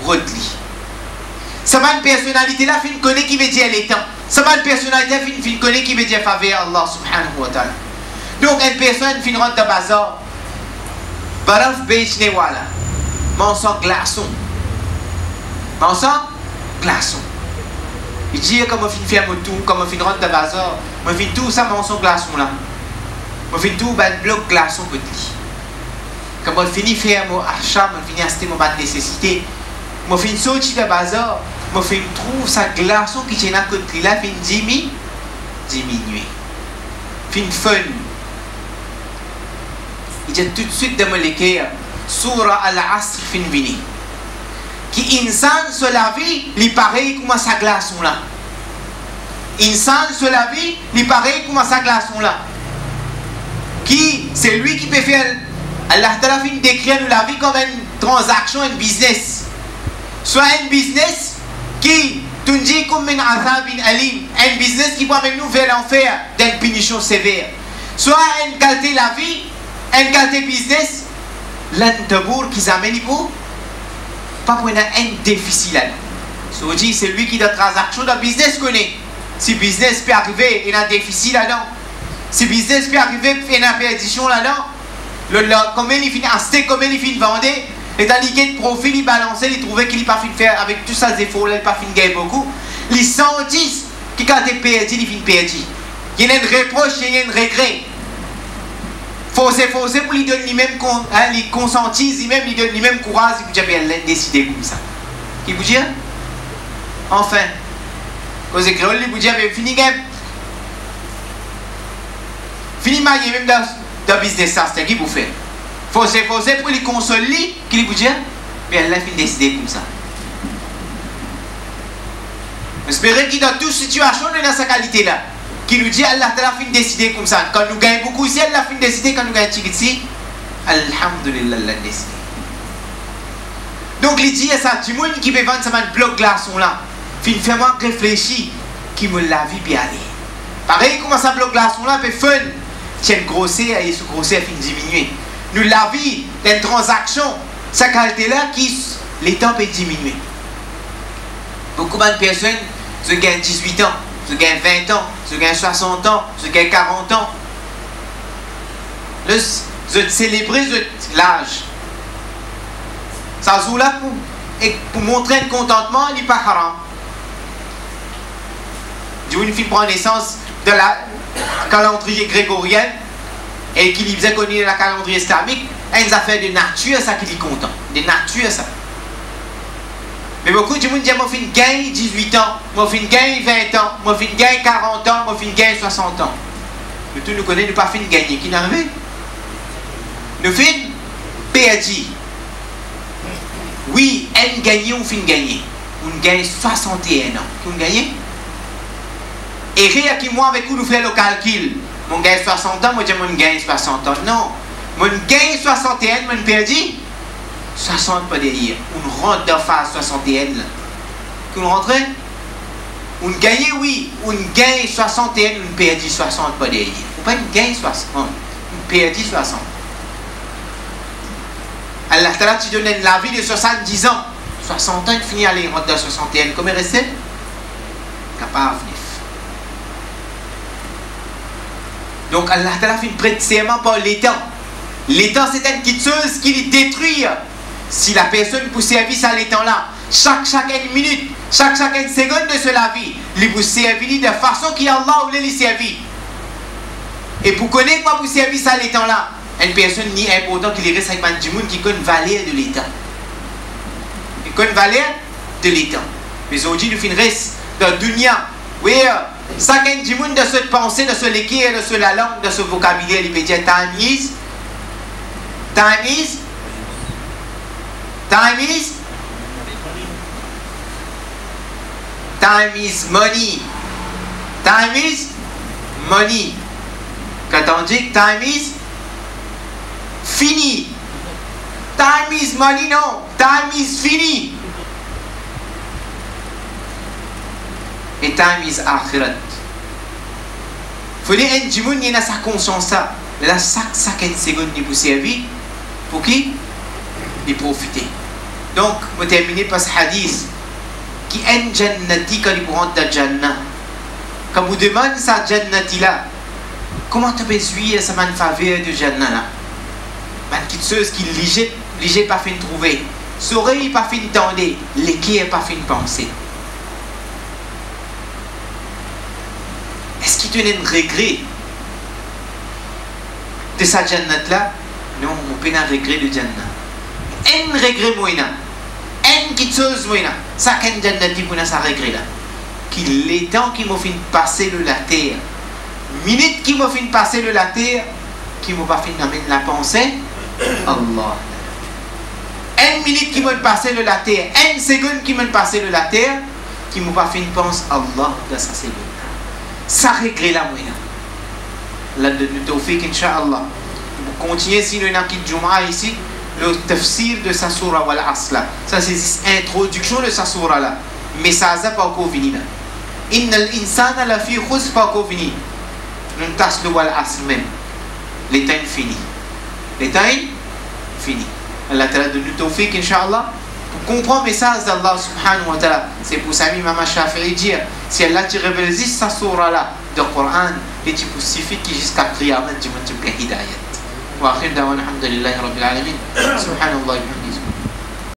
Rodli. Ça va une personnalité là, fin connaît qui veut dire les temps. Ça va une personnalité fin connaît qui veut dire faveur Allah subhanahu wa ta'ala. Donc une personne fin rentre dans bazar. Baraf bechne wala. Manson glaçon. Manson glaçon. Il dit comment fin faire mon tout, comment fin rentre dans bazar. Moi fin tout ça manson glaçon là. Moi fin tout ben bloc glaçon petit. Quand moi fini faire mon achat, moi fini acheter mon bas de nécessité. Moi fin sortir de bazar, moi fin trouve sa glaçon qui tient à côté là fin diminuer. Fin fun. Il dit tout de suite de me l'écrire Surah Al-Asr fin vini. Qui insan sur la vie, il pareil comme sa glaçon là. Insan sur la vie, il pareil comme sa glaçon là. Qui c'est lui qui peut faire Allah Ta'ala fin décrire nous la vie comme une transaction, un business. Soit un business qui tu dis comme un azabin alim, un business qui peut amener nous vers l'enfer d'une punition sévère. Soit une qualité la vie, une qualité business, l'antabour qui s'amène pour pas pour un déficit là. So dit c'est lui qui dans transaction dans business connaît. Si business peut arriver et un déficit là-dedans, si business peut arriver et une perdition là-dedans, combien il finit acheter, combien il finit vendre, et dans liquide profil, il balançait, il trouvait qu'il n'a pas fini de faire avec tous ces efforts là, il n'a pas fini de gagner beaucoup. Les 110 qui quand il perdu, il finit perdu. Il y a un reproche, il y a un regret. Forcer pour lui donner lui-même, il consentise, lui-même, il donne lui-même courage, il peut dire, elle décider comme ça. Qui vous dit? Enfin, quand vous écrivez, il vous dit, fini game. Fini mailler même dans le business, ça, c'est qui vous fait? Forcer pour lui consoler, qui vous dit, mais elle a fini de décider comme ça. J'espère qu'il dans toute situation, on est dans sa qualité-là. Qui nous dit Allah Ta'ala fin décider comme ça. Quand nous gagnons beaucoup ici, Allah fin décider. Quand nous gagnons ici, Alhamdulillah, Allah décide. Donc, il dit ça, tout le monde qui peut vendre ça, un bloc glaçon là, fin vraiment réfléchir, qui me la vie bien aller. Pareil, comment ça bloc glaçon là, fait fun, tiens grossir et ce grossir fin diminuer. Nous la vie, d'une transaction, sa qualité là, qui les temps peut diminuer. Beaucoup de personnes, ils gagnent 18 ans. Je gagne 20 ans, je gagne 60 ans, je gagne 40 ans. Je célèbre l'âge. Ça joue là pour montrer un contentement, il n'est pas haram. Une fille prend naissance de la calendrier grégorien et qui faisait connaître la calendrier islamique, une affaire de nature, ça qui est content. De nature, ça. Mais beaucoup de monde disent, moi, je gagne 18 ans, moi, je gagne 20 ans, moi, je gagne 40 ans, moi, je gagne 60 ans. Mais tout nous connaît, nous pas fin gagner. Qui n'arrive? Nous fin perdu. Oui, elle gagne ou fin gagner. On gagne 61 ans. Qui on gagne? Et rien qui moi avec vous nous fait le calcul. Mon gagne 60 ans, moi, je gagne 60 ans. Non. Mon gagne 61, mon perdu. 60 pas derrière. On rentre dans phase 61 là. Qu'on rentre? On gagne, oui. On gagne 61, on perd 60 pas derrière. Faut pas une gagne 60. On perd 60. Allah Ta'ala tu donnes la vie de 70 ans. 60 ans, il finit à aller rentrer dans 61. Comment rester? Capable. Donc Allah Ta'ala fait une prête serment par l'étang. L'étang c'est une quitteuse qui les détruit. Si la personne pour servir ça l'étang-là, chaque minute, chaque seconde de cela vie, il vous servir de façon qui Allah voulait les servir. Et pour connaître quoi pour servir ça l'étang-là, une personne ni important qu'il reste avec du monde qui connaît une valeur de l'étang. Il connaît une valeur de l'étang. Mais aujourd'hui, nous finissons dans le dunya. Oui, chacun du monde de cette pensée, de ce l'équerre, de ce la langue, de ce vocabulaire, il peut dire time is. Time is money. Time is money. Quand on dit que time is fini. Time is money, non. Time is fini. Et time is akhirat. Il faut dire que du monde il a sa conscience ça. Là, chaque seconde il vous servir pour qui? De profiter. Donc, je terminer par ce hadith qui est jannati quand il rentre dans Jannah. Quand vous demandez ça jannati là, comment tu peux suivre sa faveur de Jannah là? Man qui chose qui lige pas fin trouver, soleil pas fin tendre, l'équipe pas fin penser. Est-ce qu'il te donne un regret de sa Jannat là? Non, on peut pas un regret de Jannah. Un regret moïna, un qui chose moïna, ça qu'un Jannati pour sa regret là. Qui les temps qui m'ont fait passer le la terre, minutes qui m'ont fait passer le la terre, qui m'ont pas fait d'amener la pensée, Allah. Une minute qui m'ont passé le la terre, une seconde qui m'ont passé le la terre, qui m'ont pas fait une pense Allah dans sa seconde. Ça regret là moïna. Là de nous tawfiq incha'Allah. Pour continuer si nous avons qui Jum'a ici, le tafsir de sa surah wal asla. Ça c'est l'introduction de sa surah là. Mais ça n'a pas encore fini là. Inna l'insana la fi khusr pas encore fini. Nous tasse le wal asr même. L'état est fini. L'état est fini. Allah ta'ala de nous tawfiq incha'Allah. Pour comprendre le message d'Allah subhanahu wa ta'ala. C'est pour ça que Imam Shafi'i dit, si Allah te révèle juste sa surah là, du Coran, et tu suffit qu'il jusqu'à Qiyamah, tu vas te hidayat. وآخر دعوانا الحمد لله رب العالمين سبحان الله وبحمده